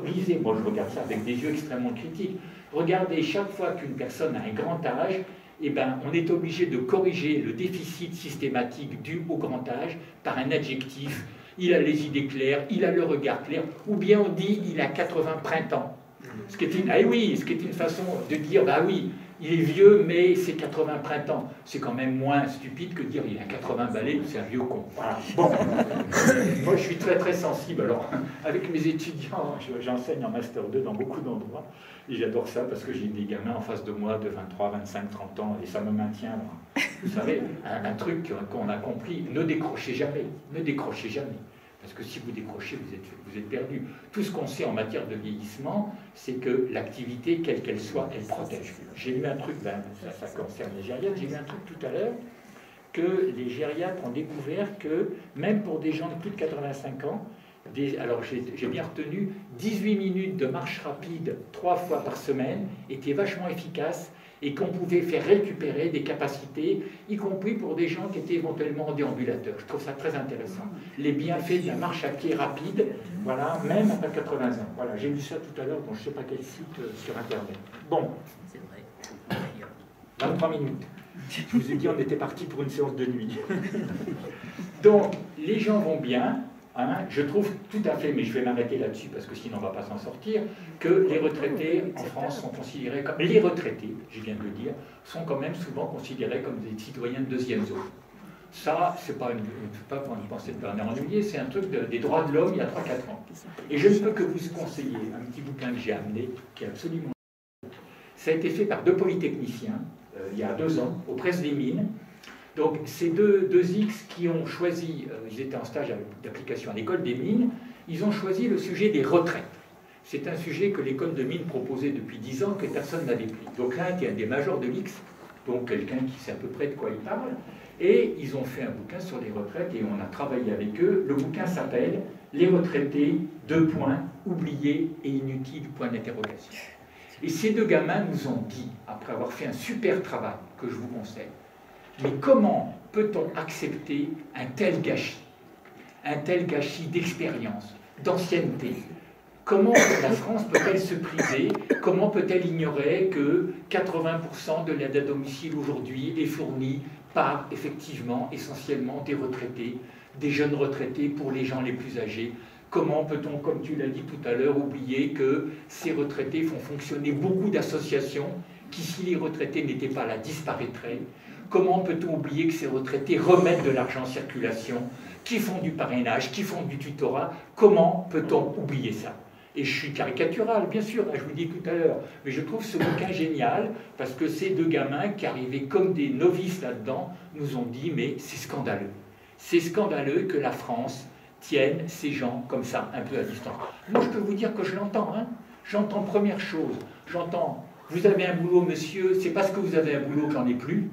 Speaker 3: Lisez, moi je regarde ça avec des yeux extrêmement critiques. Regardez, chaque fois qu'une personne a un grand âge, eh ben, on est obligé de corriger le déficit systématique dû au grand âge par un adjectif. Il a les idées claires, il a le regard clair, ou bien on dit il a 80 printemps. Ce qui est une façon de dire, bah oui, il est vieux, mais c'est 80 printemps. C'est quand même moins stupide que de dire il a 80 balais, c'est un vieux con. Voilà. Bon, moi je suis très très sensible. Alors, avec mes étudiants, j'enseigne en Master 2 dans beaucoup d'endroits, et j'adore ça parce que j'ai des gamins en face de moi de 23, 25, 30 ans, et ça me maintient. Vous savez, un truc qu'on a compris, ne décrochez jamais, ne décrochez jamais. Parce que si vous décrochez, vous êtes perdu. Tout ce qu'on sait en matière de vieillissement, c'est que l'activité, quelle qu'elle soit, elle protège. J'ai lu un truc, ça concerne les gériatres, j'ai lu un truc tout à l'heure, que les gériatres ont découvert que, même pour des gens de plus de 85 ans, alors j'ai bien retenu, 18 minutes de marche rapide 3 fois par semaine étaient vachement efficaces et qu'on pouvait faire récupérer des capacités, y compris pour des gens qui étaient éventuellement en déambulateur. Je trouve ça très intéressant. Les bienfaits de la marche à pied rapide, voilà, même après 80 ans. Voilà, j'ai lu ça tout à l'heure, bon, je ne sais pas quel site sur Internet. Bon, 23 minutes. Je vous ai dit, on était parti pour une séance de nuit. Donc, les gens vont bien, hein, je trouve tout à fait, mais je vais m'arrêter là-dessus parce que sinon on ne va pas s'en sortir, que les retraités en France sont considérés comme... Les retraités, je viens de le dire, sont quand même souvent considérés comme des citoyens de deuxième zone. Ça, c'est pas pour une pensée de Bernard Hennier, c'est un truc des droits de l'homme il y a 3-4 ans. Et je ne peux que vous conseiller un petit bouquin que j'ai amené, qui est absolument... Ça a été fait par 2 polytechniciens, il y a 2 ans, aux Presses des Mines. Donc, ces deux X qui ont choisi, ils étaient en stage d'application à l'école des mines, ils ont choisi le sujet des retraites. C'est un sujet que l'école de mines proposait depuis 10 ans, que personne n'avait pris. Donc l'un était un des majors de l'X, donc quelqu'un qui sait à peu près de quoi il parle, et ils ont fait un bouquin sur les retraites, et on a travaillé avec eux. Le bouquin s'appelle « Les retraités, 2 points, oubliés et inutiles, point d'interrogation ». Et ces 2 gamins nous ont dit, après avoir fait un super travail, que je vous conseille, mais comment peut-on accepter un tel gâchis d'expérience, d'ancienneté? Comment la France peut-elle se priver? Comment peut-elle ignorer que 80% de l'aide à domicile aujourd'hui est fournie par, effectivement, essentiellement des retraités, des jeunes retraités pour les gens les plus âgés? Comment peut-on, comme tu l'as dit tout à l'heure, oublier que ces retraités font fonctionner beaucoup d'associations qui, si les retraités n'étaient pas là, disparaîtraient? Comment peut-on oublier que ces retraités remettent de l'argent en circulation, qui font du parrainage, qui font du tutorat? Comment peut-on oublier ça? Et je suis caricatural, bien sûr, je vous dis tout à l'heure, mais je trouve ce bouquin génial, parce que ces 2 gamins qui arrivaient comme des novices là-dedans, nous ont dit, mais c'est scandaleux. C'est scandaleux que la France tienne ces gens comme ça, un peu à distance. Moi, je peux vous dire que je l'entends, hein. J'entends première chose, j'entends, vous avez un boulot, monsieur, c'est parce que vous avez un boulot que j'en ai plus.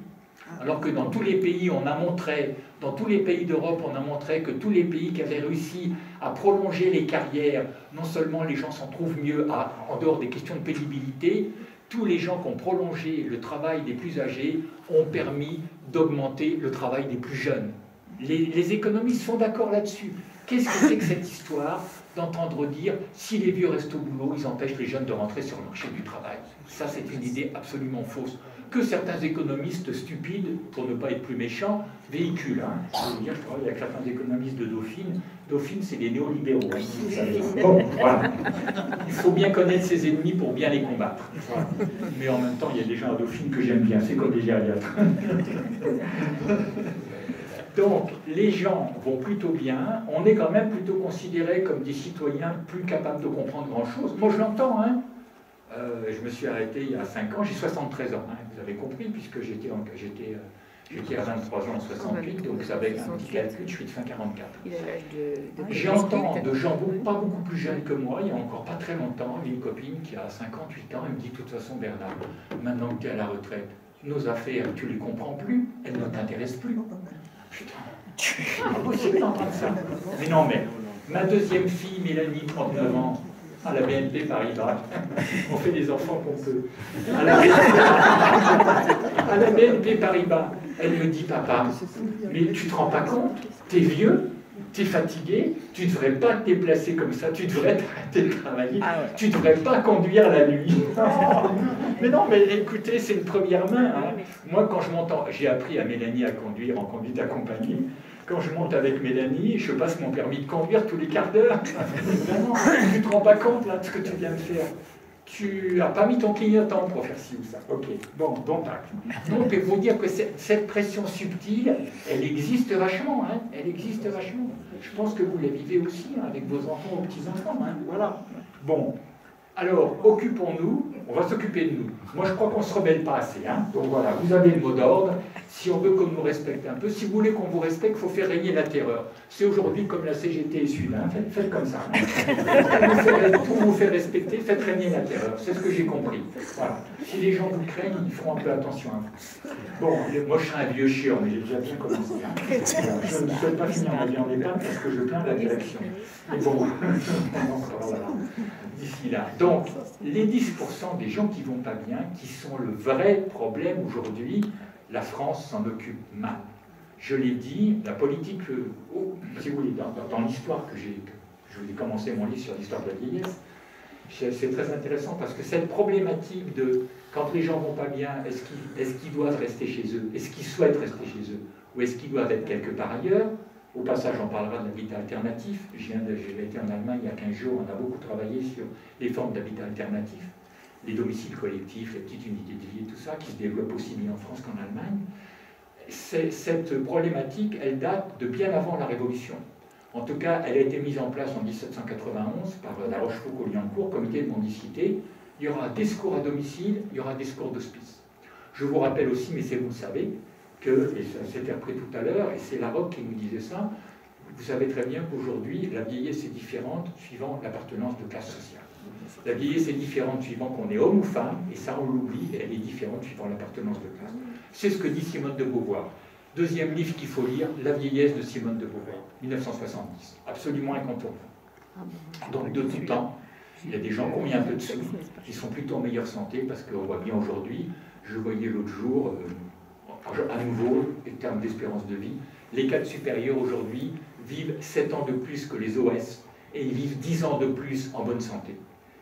Speaker 3: Alors que dans tous les pays, on a montré, dans tous les pays d'Europe, on a montré que tous les pays qui avaient réussi à prolonger les carrières, non seulement les gens s'en trouvent mieux en dehors des questions de pénibilité, tous les gens qui ont prolongé le travail des plus âgés ont permis d'augmenter le travail des plus jeunes. Les économistes sont d'accord là-dessus. Qu'est-ce que c'est que cette histoire d'entendre dire si les vieux restent au boulot, ils empêchent les jeunes de rentrer sur le marché du travail? Ça, c'est une idée absolument fausse, que certains économistes stupides, pour ne pas être plus méchants, véhiculent. Hein. Je veux dire, je travaille avec certains économistes de Dauphine. Dauphine, c'est des néolibéraux. Hein, vous savez. Bon, voilà. Il faut bien connaître ses ennemis pour bien les combattre. Voilà. Mais en même temps, il y a des gens à Dauphine que j'aime bien, c'est comme des gériatres. Donc, les gens vont plutôt bien, on est quand même plutôt considérés comme des citoyens plus capables de comprendre grand-chose. Moi, je l'entends, hein. Je me suis arrêté il y a 5 ans, j'ai 73 ans, hein, vous avez compris, puisque j'étais à 23 ans en 68, donc avec un petit calcul, je suis de fin 44. J'entends de gens pas beaucoup plus jeunes que moi, il y a encore pas très longtemps, une copine qui a 58 ans, elle me dit, de toute façon, Bernard, maintenant que tu es à la retraite, nos affaires, tu les comprends plus, elles ne t'intéressent plus. Putain, c'est impossible d'entendre ça. Mais non, mais ma 2e fille, Mélanie, 39 ans, à la BNP Paribas, on fait des enfants qu'on peut. À la BNP Paribas, elle me dit, papa, mais tu te rends pas compte, t'es vieux, t'es fatigué, tu ne devrais pas te déplacer comme ça, tu devrais t'arrêter de travailler, tu ne devrais pas conduire la nuit. Mais non, mais écoutez, c'est une première main. Hein. Moi, quand je monte, j'ai appris à Mélanie à conduire en conduite accompagnée. Quand je monte avec Mélanie, je passe mon permis de conduire tous les quarts d'heure. Vraiment, tu ne te rends pas compte là, de ce que tu viens de faire. Tu n'as pas mis ton clignotant pour faire ci ou ça. Ok, bon, donc acte. Donc, il faut dire que cette pression subtile, elle existe vachement. Hein, elle existe vachement. Je pense que vous la vivez aussi hein, avec vos enfants ou petits-enfants. Hein, voilà. Bon. Alors, occupons-nous, on va s'occuper de nous. Moi, je crois qu'on ne se rebelle pas assez. Hein. Donc voilà, vous avez le mot d'ordre. Si on veut qu'on nous respecte un peu, si vous voulez qu'on vous respecte, il faut faire régner la terreur. C'est aujourd'hui comme la CGT est Sud. Hein. Faites comme ça. Pour vous faire respecter, faites régner la terreur. C'est ce que j'ai compris. Voilà. Si les gens vous craignent, ils feront un peu attention à vous. Bon, moi, je serai un vieux chiant, mais j'ai déjà bien commencé. Hein. Voilà. Je ne souhaite pas finir ma vie en EHPAD parce que je plains la direction. Mais bon, voilà. D'ici là. Donc, les 10% des gens qui vont pas bien, qui sont le vrai problème aujourd'hui, la France s'en occupe mal. Je l'ai dit, la politique, si vous voulez, dans l'histoire que je vous ai commencé mon livre sur l'histoire de la vieillesse, c'est très intéressant parce que cette problématique de quand les gens vont pas bien, est-ce qu'ils doivent rester chez eux? Est-ce qu'ils souhaitent rester chez eux? Ou est-ce qu'ils doivent être quelque part ailleurs? Au passage, on parlera de l'habitat alternatif. J'ai été en Allemagne il y a 15 jours, on a beaucoup travaillé sur les formes d'habitat alternatif, les domiciles collectifs, les petites unités de vie et tout ça, qui se développent aussi bien en France qu'en Allemagne. Cette problématique, elle date de bien avant la Révolution. En tout cas, elle a été mise en place en 1791 par La Rochefoucauld-Liancourt, comité de mendicité. Il y aura des secours à domicile, il y aura des secours d'hospice. Je vous rappelle aussi, mais c'est vous le savez, que, et ça s'était repris tout à l'heure, et c'est Larocque qui nous disait ça, vous savez très bien qu'aujourd'hui, la vieillesse est différente suivant l'appartenance de classe sociale. La vieillesse est différente suivant qu'on est homme ou femme, et ça on l'oublie, elle est différente suivant l'appartenance de classe. C'est ce que dit Simone de Beauvoir. Deuxième livre qu'il faut lire, La vieillesse de Simone de Beauvoir, 1970. Absolument incontournable. Donc de tout temps, il y a des gens qui ont mis un peu de sous, qui sont plutôt en meilleure santé, parce qu'on voit bien aujourd'hui, je voyais l'autre jour, à nouveau, en termes d'espérance de vie, les cadres supérieurs aujourd'hui vivent 7 ans de plus que les OS, et ils vivent 10 ans de plus en bonne santé.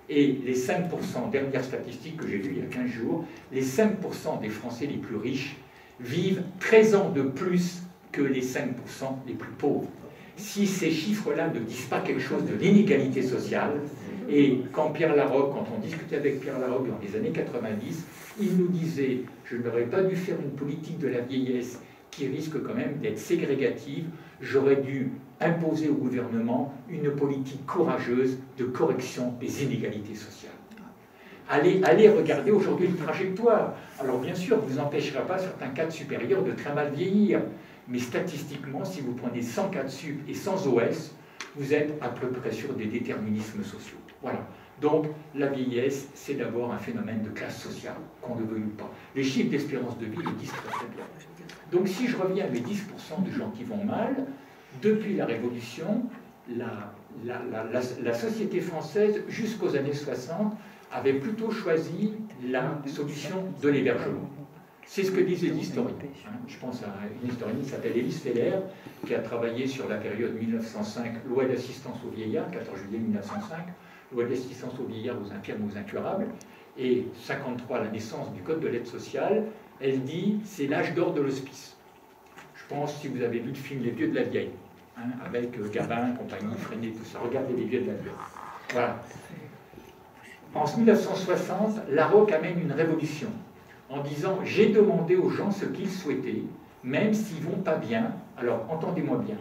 Speaker 3: Et les 5%, dernière statistique que j'ai vue il y a 15 jours, les 5% des Français les plus riches vivent 13 ans de plus que les 5% les plus pauvres. Si ces chiffres-là ne disent pas quelque chose de l'inégalité sociale, et quand Pierre Larocque, quand on discutait avec Pierre Larocque dans les années 90, il nous disait « je n'aurais pas dû faire une politique de la vieillesse qui risque quand même d'être ségrégative, j'aurais dû imposer au gouvernement une politique courageuse de correction des inégalités sociales. » Allez regarder aujourd'hui une trajectoire. Alors bien sûr, vous n'empêcherez pas certains cadres supérieurs de très mal vieillir, mais statistiquement, si vous prenez 100 cadres sup et 100 OS, vous êtes à peu près sur des déterminismes sociaux. Voilà. Donc, la vieillesse, c'est d'abord un phénomène de classe sociale, qu'on le veuille ou pas. Les chiffres d'espérance de vie le disent très très bien. Donc, si je reviens à mes 10% de gens qui vont mal, depuis la Révolution, la société française, jusqu'aux années 60, avait plutôt choisi la solution de l'hébergement. C'est ce que disent les historiens. Je pense à une historienne qui s'appelle Élise Feller, qui a travaillé sur la période 1905, loi d'assistance aux vieillards, 14 juillet 1905, loi d'assistance aux vieillards, aux infirmes, aux incurables, et 53, la naissance du Code de l'aide sociale. Elle dit c'est l'âge d'or de l'hospice. Je pense, si vous avez vu le film Les Vieux de la Vieille, avec Gabin, compagnie, Freinet, tout ça, regardez Les Vieux de la Vieille. Voilà. En 1960, Larocque amène une révolution en disant « j'ai demandé aux gens ce qu'ils souhaitaient, même s'ils ne vont pas bien. » Alors, entendez-moi bien.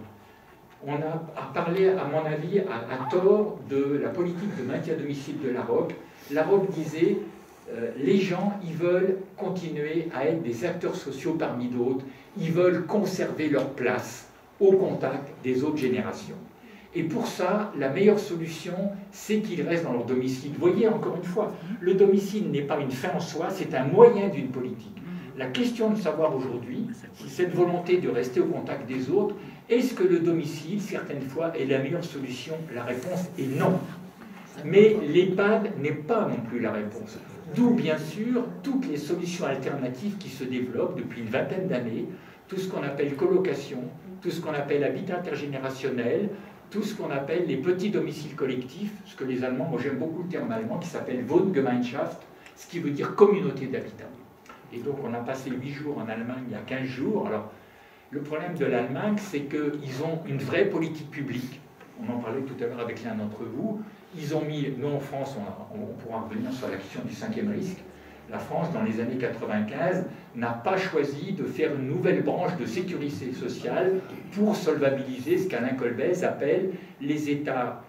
Speaker 3: On a parlé, à mon avis, à tort de la politique de maintien à domicile de Larocque. Larocque disait les gens, ils veulent continuer à être des acteurs sociaux parmi d'autres, ils veulent conserver leur place au contact des autres générations. Et pour ça, la meilleure solution, c'est qu'ils restent dans leur domicile. Vous voyez, encore une fois, le domicile n'est pas une fin en soi, c'est un moyen d'une politique. La question de savoir aujourd'hui, si cette volonté de rester au contact des autres, est-ce que le domicile, certaines fois, est la meilleure solution? La réponse est non. Mais l'EHPAD n'est pas non plus la réponse. D'où, bien sûr, toutes les solutions alternatives qui se développent depuis une vingtaine d'années, tout ce qu'on appelle colocation, tout ce qu'on appelle habitat intergénérationnel, tout ce qu'on appelle les petits domiciles collectifs, ce que les Allemands, moi j'aime beaucoup le terme allemand, qui s'appelle Wohngemeinschaft, ce qui veut dire communauté d'habitat. Et donc on a passé 8 jours en Allemagne il y a 15 jours. Alors le problème de l'Allemagne, c'est qu'ils ont une vraie politique publique. On en parlait tout à l'heure avec l'un d'entre vous. Ils ont mis, nous en France, on pourra revenir sur la question du 5e risque. La France, dans les années 95, n'a pas choisi de faire une nouvelle branche de sécurité sociale pour solvabiliser ce qu'Alain Colbès appelle les états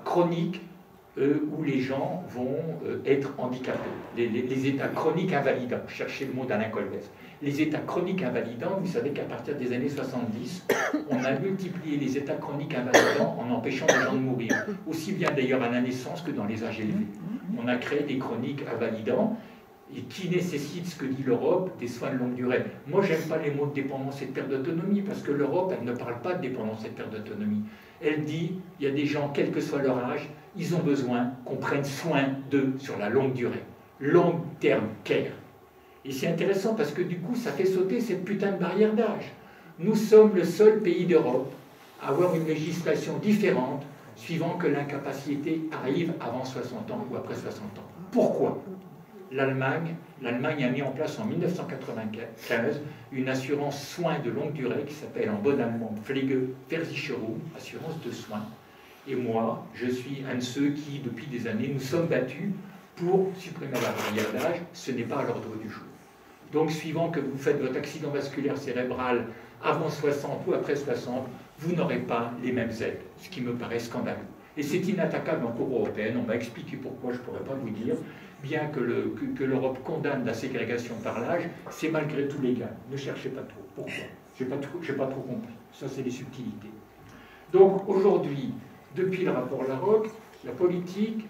Speaker 3: chroniques où les gens vont être handicapés. Les états chroniques invalidants. Cherchez le mot d'Alain Colbès. Les états chroniques invalidants, vous savez qu'à partir des années 70, on a multiplié les états chroniques invalidants en empêchant les gens de mourir. Aussi bien d'ailleurs à la naissance que dans les âges élevés. On a créé des chroniques invalidants et qui nécessitent, ce que dit l'Europe, des soins de longue durée. Moi, j'aime pas les mots de dépendance et de perte d'autonomie, parce que l'Europe, elle ne parle pas de dépendance et de perte d'autonomie. Elle dit, il y a des gens, quel que soit leur âge, ils ont besoin qu'on prenne soin d'eux sur la longue durée. Long term care. Et c'est intéressant parce que du coup, ça fait sauter cette putain de barrière d'âge. Nous sommes le seul pays d'Europe à avoir une législation différente suivant que l'incapacité arrive avant 60 ans ou après 60 ans. Pourquoi? l'Allemagne a mis en place en 1995 une assurance soins de longue durée qui s'appelle en bon allemand Pflegeversicherung, assurance de soins. Et moi, je suis un de ceux qui, depuis des années, nous sommes battus pour supprimer la barrière d'âge. Ce n'est pas à l'ordre du jour. Donc, suivant que vous faites votre accident vasculaire cérébral avant 60 ou après 60, vous n'aurez pas les mêmes aides, ce qui me paraît scandaleux. Et c'est inattaquable en Cour européenne. On m'a expliqué pourquoi, je ne pourrais pas vous dire. Bien que l'Europe condamne la ségrégation par l'âge, c'est malgré tout légal. Ne cherchez pas trop. Pourquoi? Je n'ai pas trop compris. Ça, c'est les subtilités. Donc, aujourd'hui, depuis le rapport Larocque, la politique,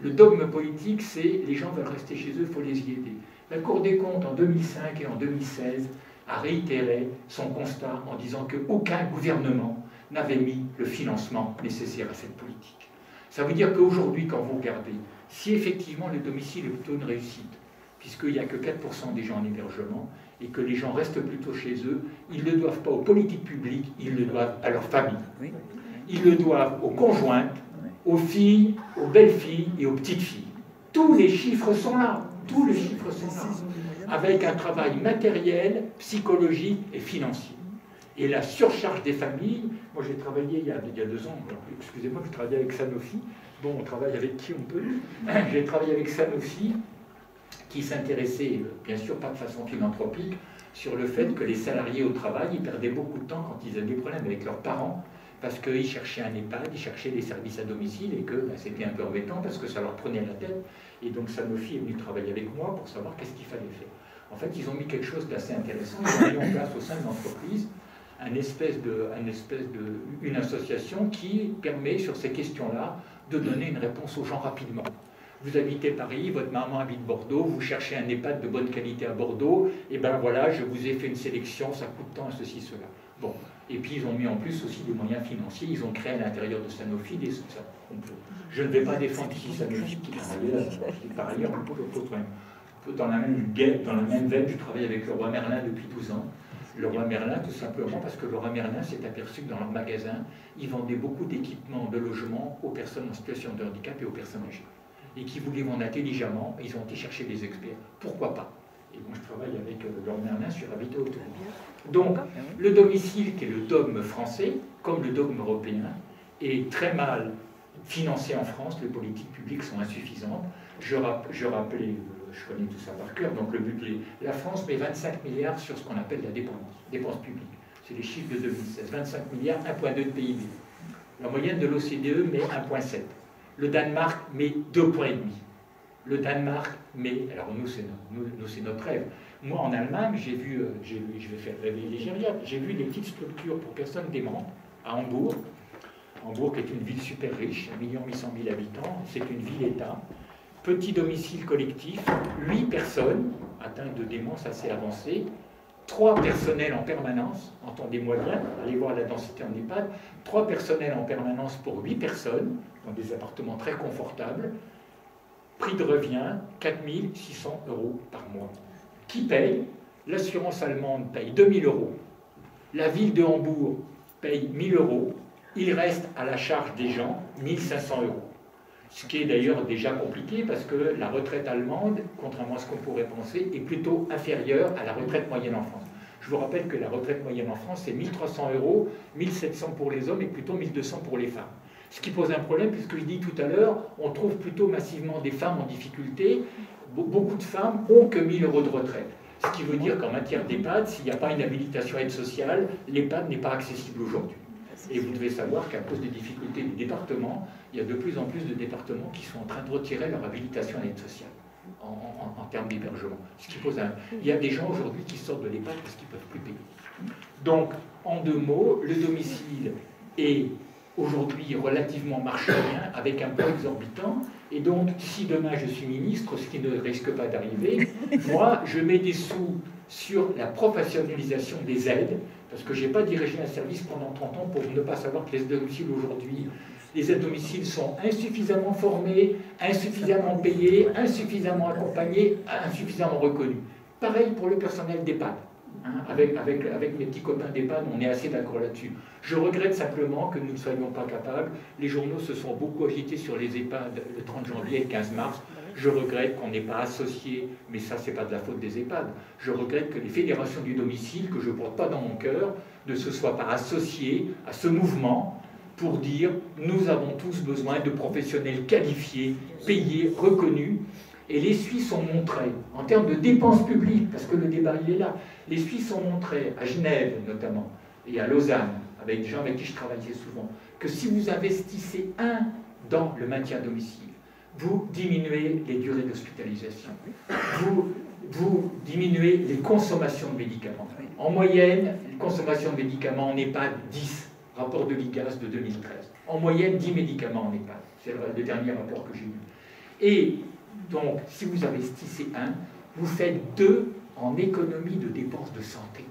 Speaker 3: le dogme politique, c'est les gens veulent rester chez eux, il faut les y aider. La Cour des comptes, en 2005 et en 2016, a réitéré son constat en disant qu'aucun gouvernement n'avait mis le financement nécessaire à cette politique. Ça veut dire qu'aujourd'hui, quand vous regardez, si effectivement le domicile est plutôt une réussite, puisqu'il n'y a que 4% des gens en hébergement, et que les gens restent plutôt chez eux, ils ne le doivent pas aux politiques publiques, ils le doivent à leur famille. Ils le doivent aux conjointes, aux filles, aux belles-filles et aux petites-filles. Tous les chiffres sont là, tous les chiffres sont là, avec un travail matériel, psychologique et financier. Et la surcharge des familles, moi j'ai travaillé il y a 2 ans, excusez-moi, je travaillais avec Sanofi, bon on travaille avec qui on peut, j'ai travaillé avec Sanofi, qui s'intéressait, bien sûr pas de façon philanthropique, sur le fait que les salariés au travail, ils perdaient beaucoup de temps quand ils avaient des problèmes avec leurs parents, parce qu'ils cherchaient un EHPAD, ils cherchaient des services à domicile, et que c'était un peu embêtant parce que ça leur prenait la tête. Et donc Sanofi est venu travailler avec moi pour savoir qu'est-ce qu'il fallait faire. En fait, ils ont mis quelque chose d'assez intéressant, ils ont mis en place au sein de l'entreprise une association qui permet sur ces questions-là de donner une réponse aux gens rapidement. Vous habitez Paris, votre maman habite Bordeaux, vous cherchez un EHPAD de bonne qualité à Bordeaux, et ben voilà, je vous ai fait une sélection, ça coûte tant, ceci, cela. Bon, et puis ils ont mis en plus aussi des moyens financiers, ils ont créé à l'intérieur de Sanofi des soutiens. Je ne vais pas défendre ici Sanofi qui travaillait là, par ailleurs, dans la même veine, je travaille avec le roi Merlin depuis 12 ans. Le roi Merlin, tout simplement parce que le roi Merlin s'est aperçu que dans leur magasin, ils vendaient beaucoup d'équipements de logement aux personnes en situation de handicap et aux personnes âgées. Et qui voulaient vendre intelligemment, ils ont été chercher des experts. Pourquoi pas? Et moi, je travaille avec Laure Merlin sur Habitat Autonome. Donc, le domicile, qui est le dogme français, comme le dogme européen, est très mal financé en France. Les politiques publiques sont insuffisantes. Je rappelais, je connais tout ça par cœur, donc le budget. La France met 25 milliards sur ce qu'on appelle la dépense publique. C'est les chiffres de 2016. 25 milliards, 1,2 de PIB. La moyenne de l'OCDE met 1,7. Le Danemark met 2,5 points. Le Danemark met, alors nous c'est notre rêve. Moi en Allemagne, je vais faire rêver les gériatres, j'ai vu des petites structures pour personnes démentes à Hambourg. Hambourg est une ville super riche, 1 800 000 habitants, c'est une ville-État. Petit domicile collectif, 8 personnes atteintes de démence assez avancée, 3 personnels en permanence, entendez-moi bien, allez voir la densité en EHPAD, 3 personnels en permanence pour 8 personnes, dans des appartements très confortables, prix de revient 4 600 € par mois. Qui paye? L'assurance allemande paye 2 000 €, la ville de Hambourg paye 1 000 €, il reste à la charge des gens 1 500 €. Ce qui est d'ailleurs déjà compliqué parce que la retraite allemande, contrairement à ce qu'on pourrait penser, est plutôt inférieure à la retraite moyenne en France. Je vous rappelle que la retraite moyenne en France, c'est 1 300 €, 1 700 pour les hommes et plutôt 1 200 pour les femmes. Ce qui pose un problème, puisque je dis tout à l'heure, on trouve plutôt massivement des femmes en difficulté. Beaucoup de femmes ont que 1 000 € de retraite. Ce qui veut dire qu'en matière d'EHPAD, s'il n'y a pas une habilitation aide sociale, l'EHPAD n'est pas accessible aujourd'hui. Et vous devez savoir qu'à cause des difficultés des départements, il y a de plus en plus de départements qui sont en train de retirer leur habilitation à l'aide sociale en termes d'hébergement. Il y a des gens aujourd'hui qui sortent de l'EHPAD parce qu'ils ne peuvent plus payer. Donc, en 2 mots, le domicile est aujourd'hui relativement marchand-rien, avec un poids exorbitant. Et donc, si demain je suis ministre, ce qui ne risque pas d'arriver, moi, je mets des sous sur la professionnalisation des aides, parce que je n'ai pas dirigé un service pendant 30 ans pour ne pas savoir que les aides-domiciles aujourd'hui, les aides-domiciles sont insuffisamment formés, insuffisamment payés, insuffisamment accompagnés, insuffisamment reconnus. Pareil pour le personnel d'EHPAD. Hein, avec mes petits copains d'EHPAD, on est assez d'accord là-dessus. Je regrette simplement que nous ne soyons pas capables. Les journaux se sont beaucoup agités sur les EHPAD le 30 janvier et le 15 mars. Je regrette qu'on n'ait pas associé, mais ça, c'est pas de la faute des EHPAD. Je regrette que les fédérations du domicile, que je ne porte pas dans mon cœur, ne se soient pas associées à ce mouvement pour dire nous avons tous besoin de professionnels qualifiés, payés, reconnus. Et les Suisses ont montré, en termes de dépenses publiques, parce que le débat il est là, les Suisses ont montré, à Genève notamment, et à Lausanne, avec des gens avec qui je travaillais souvent, que si vous investissez dans le maintien à domicile, vous diminuez les durées d'hospitalisation, vous diminuez les consommations de médicaments. En moyenne, les consommations de médicaments en EHPAD, 10, rapport de l'IGAS de 2013. En moyenne, 10 médicaments en EHPAD. C'est le dernier rapport que j'ai lu. Et donc, si vous investissez vous faites 2 en économie de dépenses de santé.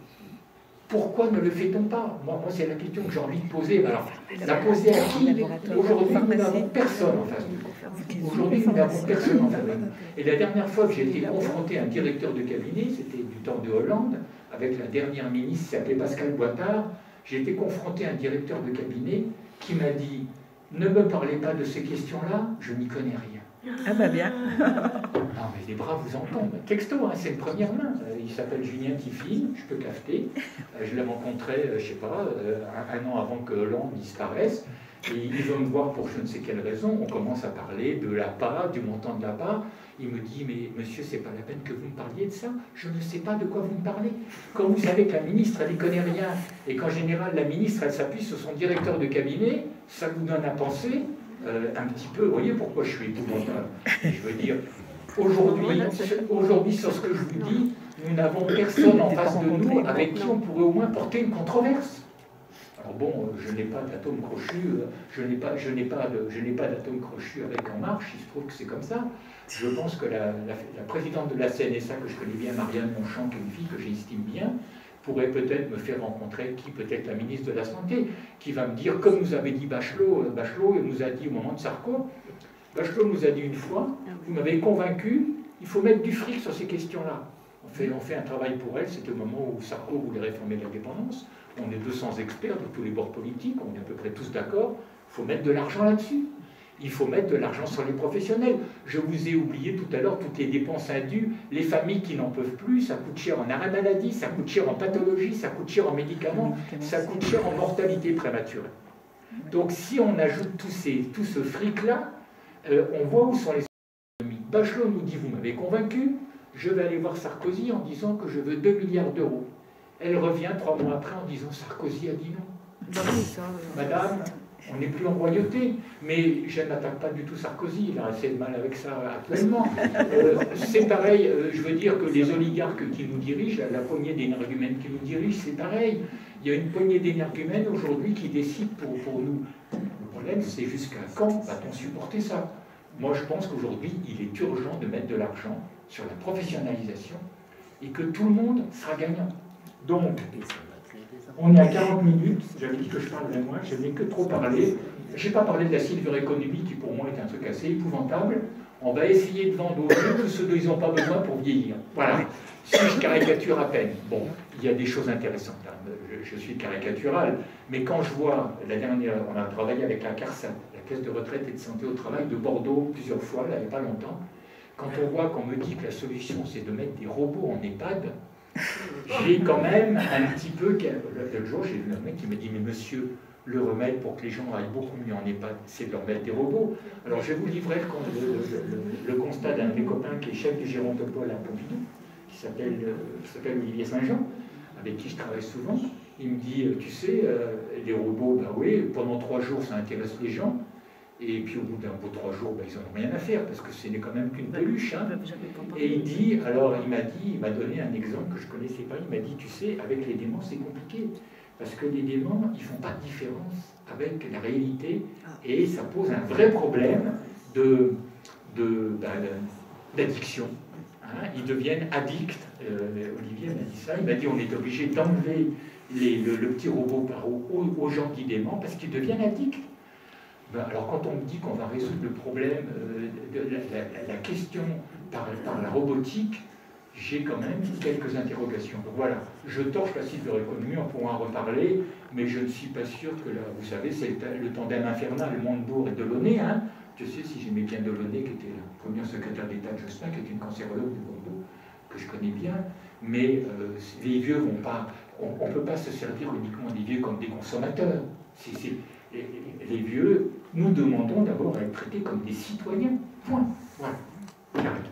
Speaker 3: Pourquoi ne le fait-on pas? Moi c'est la question que j'ai envie de poser. Alors, la poser à qui? Aujourd'hui, nous n'avons personne en face de nous. Aujourd'hui, nous n'avons personne en face de nous. Et la dernière fois que j'ai été confronté à un directeur de cabinet, c'était du temps de Hollande, avec la dernière ministre, qui s'appelait Pascal Boitard, j'ai été confronté à un directeur de cabinet qui m'a dit « Ne me parlez pas de ces questions-là, je n'y connais rien. »
Speaker 4: Ah bah bien.
Speaker 3: Non mais les bras vous en tombent. Texto, hein, c'est une première main. Il s'appelle Julien Tiffin, je peux cafeter. Je l'ai rencontré, je sais pas, un an avant que Hollande disparaisse. Et il veut me voir pour je ne sais quelle raison. On commence à parler de l'APA, du montant de l'APA. Il me dit, mais monsieur, c'est pas la peine que vous me parliez de ça. Je ne sais pas de quoi vous me parlez. Quand vous savez que la ministre, elle n'y connaît rien, et qu'en général, la ministre, elle s'appuie sur son directeur de cabinet, ça vous donne à penser un petit peu. Vous voyez pourquoi je suis épouvantable. Je veux dire, aujourd'hui, sur ce que je vous dis, nous n'avons personne en face de nous avec qui on pourrait au moins porter une controverse. Alors bon, je n'ai pas d'atome crochu, je n'ai pas d'atome crochu avec En Marche, il se trouve que c'est comme ça. Je pense que la présidente de la CNSA, que je connais bien, Marianne Monchamp, qui est une fille que j'estime bien, pourrait peut-être me faire rencontrer peut-être la ministre de la Santé, qui va me dire, comme nous avait dit Bachelot nous a dit au moment de Sarko, Bachelot nous a dit une fois, vous m'avez convaincu, il faut mettre du fric sur ces questions-là. On fait un travail pour elle, c'était au moment où Sarko voulait réformer la dépendance. On est 200 experts de tous les bords politiques, on est à peu près tous d'accord. Il faut mettre de l'argent là-dessus. Il faut mettre de l'argent sur les professionnels. Je vous ai oublié tout à l'heure toutes les dépenses indues, les familles qui n'en peuvent plus, ça coûte cher en arrêt maladie, ça coûte cher en pathologie, ça coûte cher en médicaments, ça coûte cher en mortalité prématurée. Donc si on ajoute tout ce fric-là, on voit où sont les économies. Bachelot nous dit, vous m'avez convaincu, je vais aller voir Sarkozy en disant que je veux 2 milliards d'euros. Elle revient 3 mois après en disant Sarkozy a dit non. Madame, on n'est plus en royauté, mais je n'attaque pas du tout Sarkozy, il a assez de mal avec ça actuellement. C'est pareil, je veux dire que les oligarques qui nous dirigent, la poignée d'énergumènes qui nous dirigent, c'est pareil. Il y a une poignée d'énergumènes aujourd'hui qui décide pour nous. Le problème, c'est jusqu'à quand va-t-on supporter ça? Moi, je pense qu'aujourd'hui, il est urgent de mettre de l'argent sur la professionnalisation et que tout le monde sera gagnant. Donc, on est à 40 minutes, j'avais dit que je parlerais moins, je n'ai que trop parlé. Je n'ai pas parlé de la silver economy, qui pour moi est un truc assez épouvantable. On va essayer de vendre aux jeunes tout ce dont ils n'ont pas besoin pour vieillir. Voilà, si je caricature à peine. Bon, il y a des choses intéressantes, hein. Je suis caricatural, mais quand je vois, la dernière, on a travaillé avec la CARSAT, la Caisse de retraite et de santé au travail de Bordeaux plusieurs fois, là, il n'y a pas longtemps. Quand on voit qu'on me dit que la solution c'est de mettre des robots en EHPAD, j'ai quand même un petit peu... L'autre jour, j'ai vu un mec qui me dit « Mais monsieur, le remède pour que les gens aillent beaucoup mieux en EHPAD, c'est de leur mettre des robots. » Alors je vais vous livrer le constat d'un de mes copains qui est chef du gérontopole à Pompidou, qui s'appelle Olivier Saint-Jean, avec qui je travaille souvent. Il me dit « Tu sais, les robots, ben oui, pendant 3 jours, ça intéresse les gens. » Et puis au bout d'un beau 3 jours, ben, ils n'en ont rien à faire, parce que ce n'est quand même qu'une peluche. Hein. Et il dit, alors il m'a donné un exemple que je ne connaissais pas, il m'a dit, tu sais, avec les déments, c'est compliqué, parce que les déments, ils ne font pas de différence avec la réalité, et ça pose un vrai problème d'addiction. Hein. Ils deviennent addicts. Olivier m'a dit ça, il m'a dit, on est obligé d'enlever le petit robot aux gens qui dément, parce qu'ils deviennent addicts. Alors quand on me dit qu'on va résoudre le problème de la question par la robotique, j'ai quand même quelques interrogations. Donc voilà, je torche la cyberéconomie, on pourra en reparler, mais je ne suis pas sûr que là, vous savez, c'est le tandem infernal, Montebourg et Delaunay, hein. Je sais si j'aimais bien Delaunay, qui était le premier secrétaire d'État de Jospin, qui était une cancérologue de Bordeaux, que je connais bien, mais les vieux vont pas, on ne peut pas se servir uniquement des vieux comme des consommateurs. Les vieux, nous demandons d'abord à être traités comme des citoyens. Point. Voilà. J'arrête.